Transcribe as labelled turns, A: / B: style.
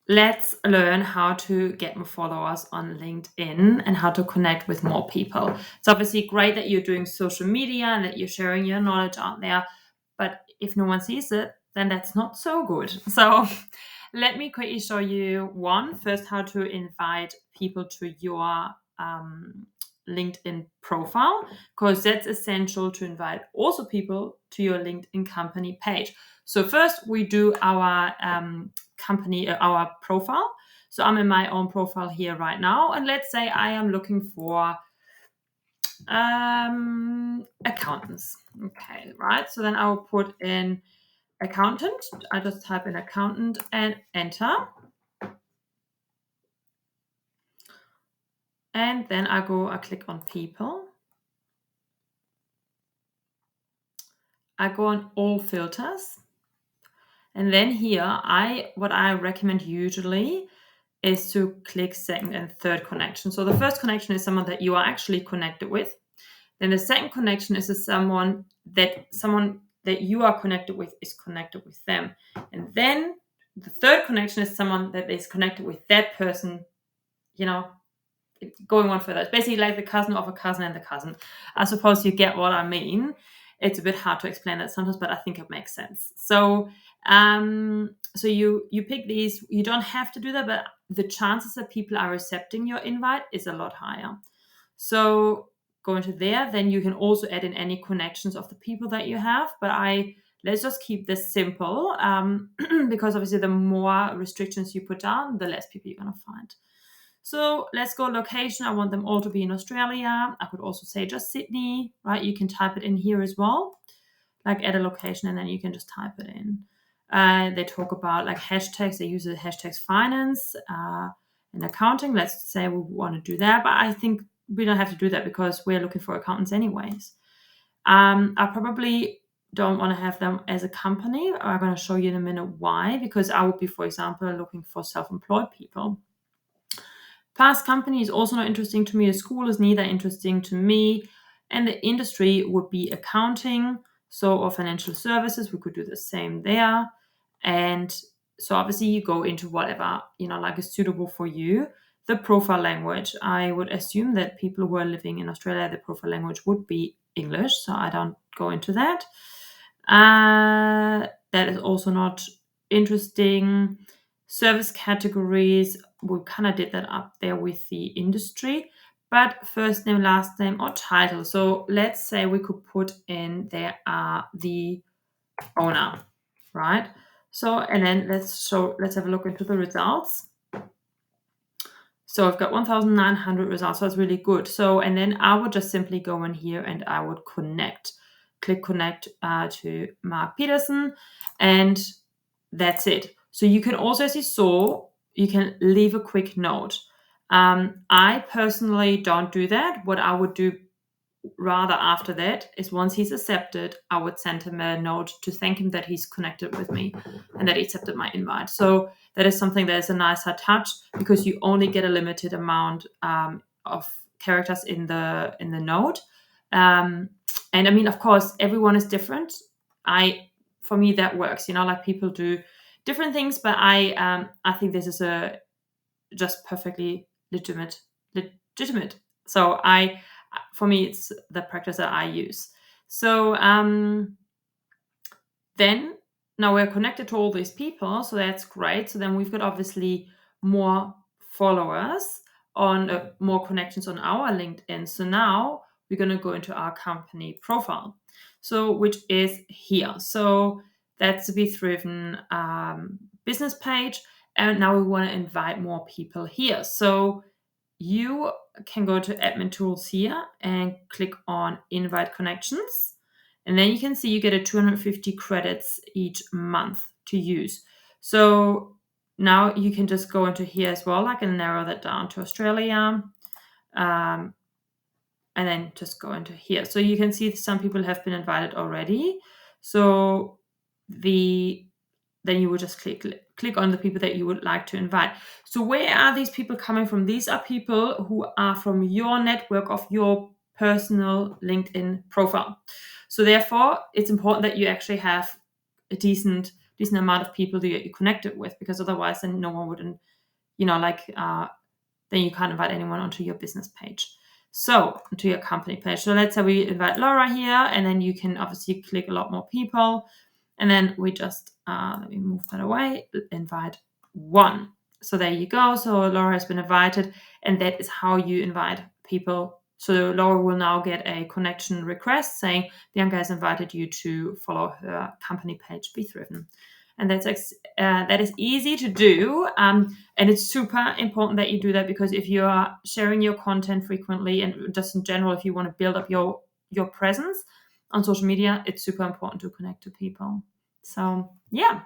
A: let's learn how to get more followers on LinkedIn and how to connect with more people. It's obviously great that you're doing social media and that you're sharing your knowledge out there, but if no one sees it, then that's not so good. So let me quickly show you first how to invite people to your LinkedIn profile, because that's essential to invite also people to your LinkedIn company page. So first we do our company, our profile. So I'm in my own profile here right now, and let's say I am looking for accountants. Okay, right. So then I'll put in accountant. I just type in accountant and enter. And then I click on people. I go on all filters. And then here, what I recommend usually is to click second and third connection. So the first connection is someone that you are actually connected with. Then the second connection is someone that you are connected with is connected with them. And then the third connection is someone that is connected with that person, you know, going on further. It's basically like the cousin of a cousin and the cousin. I suppose you get what I mean. It's a bit hard to explain that sometimes, but I think it makes sense. So so you pick these. You don't have to do that, but the chances that people are accepting your invite is a lot higher. So go into there, then you can also add in any connections of the people that you have. But let's just keep this simple, because obviously the more restrictions you put down, the less people you're gonna find. So let's go location. I want them all to be in Australia. I could also say just Sydney, right? You can type it in here as well, like add a location, and then you can just type it in. They talk about like hashtags. They use the hashtags finance and accounting. Let's say we want to do that, but I think we don't have to do that because we're looking for accountants anyways. I probably don't want to have them as a company. I'm going to show you in a minute why, because I would be, for example, looking for self-employed people. Past company is also not interesting to me. The school is neither interesting to me. And the industry would be accounting, or financial services. We could do the same there. And so obviously you go into whatever, like is suitable for you. The profile language, I would assume that people who are living in Australia, the profile language would be English. So I don't go into that. That is also not interesting. Service categories, we kind of did that up there with the industry, but first name, last name, or title. So let's say we could put in there the owner, right? So, and then let's have a look into the results. So I've got 1,900 results, so that's really good. So, and then I would just simply go in here and I would click connect to Mark Peterson, and that's it. So you can also, as you saw, you can leave a quick note. I personally don't do that. What I would do rather after that is once he's accepted, I would send him a note to thank him that he's connected with me and that he accepted my invite. So that is something that is a nicer touch, because you only get a limited amount of characters in the note. And I mean, of course, everyone is different. For me, that works. Like people do different things, but I think this is a just perfectly legitimate. So for me, it's the practice that I use. So then now we're connected to all these people, so that's great. So then we've got obviously more followers on more connections on our LinkedIn. So now we're going to go into our company profile, so which is here. So that's the Be Thriven business page, and now we want to invite more people here. So you can go to admin tools here and click on invite connections. And then you can see you get a 250 credits each month to use. So now you can just go into here as well. I can narrow that down to Australia. And then just go into here. So you can see some people have been invited already. So then you would just click on the people that you would like to invite. So where are these people coming from? These are people who are from your network of your personal LinkedIn profile. So therefore, it's important that you actually have a decent decent amount of people that you connected with, because otherwise then no one wouldn't, then you can't invite anyone onto your business page. So to your company page. So let's say we invite Laura here, and then you can obviously click a lot more people. And then we just, let me move that away, invite one. So there you go. So Laura has been invited, and that is how you invite people. So Laura will now get a connection request saying Bianca has invited you to follow her company page, Be Thriven. And that is easy to do. And it's super important that you do that, because if you are sharing your content frequently, and just in general, if you want to build up your presence on social media, it's super important to connect to people. So yeah,